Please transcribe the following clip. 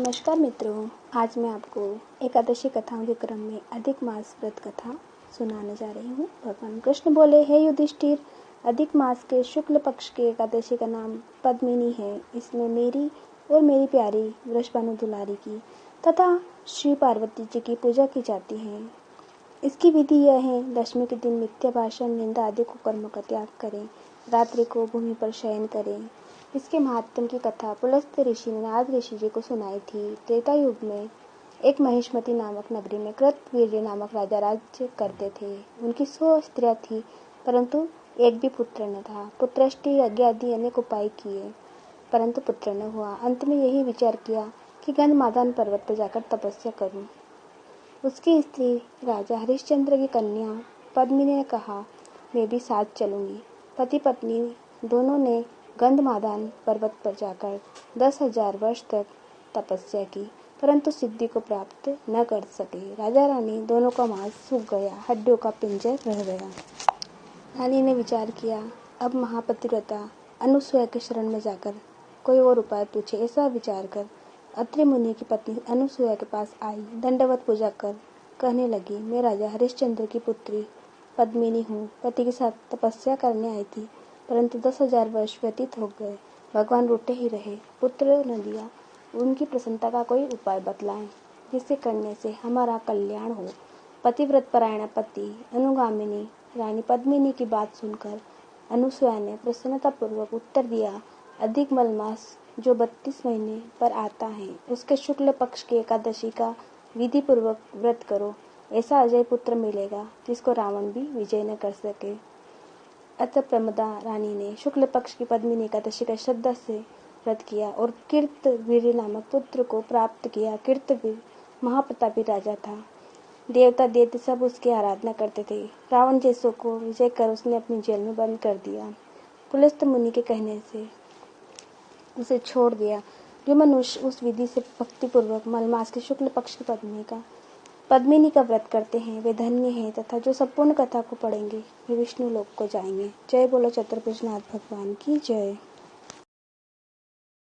नमस्कार मित्रों, आज मैं आपको एकादशी कथाओं के क्रम में अधिक मास व्रत कथा सुनाने जा रही हूँ। भगवान कृष्ण बोले, हे युधिष्ठिर, अधिक मास के शुक्ल पक्ष की एकादशी का नाम पद्मिनी है। इसमें मेरी और मेरी प्यारी वृषभानु दुलारी की तथा श्री पार्वती जी की पूजा की जाती है। इसकी विधि यह है, दशमी के दिन मिथ्या भाषण, निंदा आदि कुकर्मों का त्याग करें, रात्रि को भूमि पर शयन करें। इसके महात्म की कथा पुलस्त ऋषि ने नारद ऋषि जी को सुनाई थी। त्रेता युग में एक महिष्मती नामक नगरी में कृतवीर्य नामक राजा राज्य करते थे। उनकी 100 स्त्रियां थी, परंतु एक भी पुत्र न था। पुत्रष्टि यज्ञ आदि अनेक उपाय किए, परंतु पुत्र न हुआ। अंत में यही विचार किया कि गंधमादन पर्वत पर जाकर तपस्या करूं। उसकी स्त्री राजा हरिश्चंद्र की कन्या पद्मिनी ने कहा, मैं भी साथ चलूंगी। पति पत्नी दोनों ने गंधमादन पर्वत पर जाकर 10,000 वर्ष तक तपस्या की, परंतु सिद्धि को प्राप्त न कर सके। राजा रानी दोनों का मांस सूख गया, हड्डियों का पिंजर रह गया। रानी ने विचार किया, अब महापतिव्रता अनुसूया के शरण में जाकर कोई और उपाय पूछे। ऐसा विचार कर अत्रि मुनि की पत्नी अनुसूया के पास आई। दंडवत पूजा कर कहने लगी, मैं राजा हरिश्चंद्र की पुत्री पद्मिनी हूँ। पति के साथ तपस्या करने आई थी, परंतु 10,000 वर्ष व्यतीत हो गए। भगवान रूठे ही रहे, पुत्र न दिया। उनकी प्रसन्नता का कोई उपाय बतलाएं, जिससे करने से हमारा कल्याण हो। पतिव्रत परायण पति अनुगामिनी रानी पद्मिनी की बात सुनकर अनुसूया ने प्रसन्नता पूर्वक उत्तर दिया, अधिक मलमास जो 32 महीने पर आता है, उसके शुक्ल पक्ष की एकादशी का विधि पूर्वक व्रत करो। ऐसा अजय पुत्र मिलेगा, जिसको रावण भी विजय न कर सके। अतः प्रमदा रानी ने शुक्ल पक्ष की पद्मिनी एकादशी का श्रद्धा से व्रत किया और कीर्तवीर्य नामक पुत्र को प्राप्त किया। कीर्तवीर महाप्रतापी राजा था। देवता दैत्य सब उसकी आराधना करते थे। रावण जैसों को विजय कर उसने अपनी जेल में बंद कर दिया। पुलस्त मुनि के कहने से उसे छोड़ दिया। जो मनुष्य उस विधि से भक्तिपूर्वक मलमास के शुक्ल पक्ष की पद्मिनी का व्रत करते हैं, वे धन्य हैं, तथा जो संपूर्ण कथा को पढ़ेंगे वे विष्णु लोक को जाएंगे। जय बोलो चतुर्भुजनाथ भगवान की जय।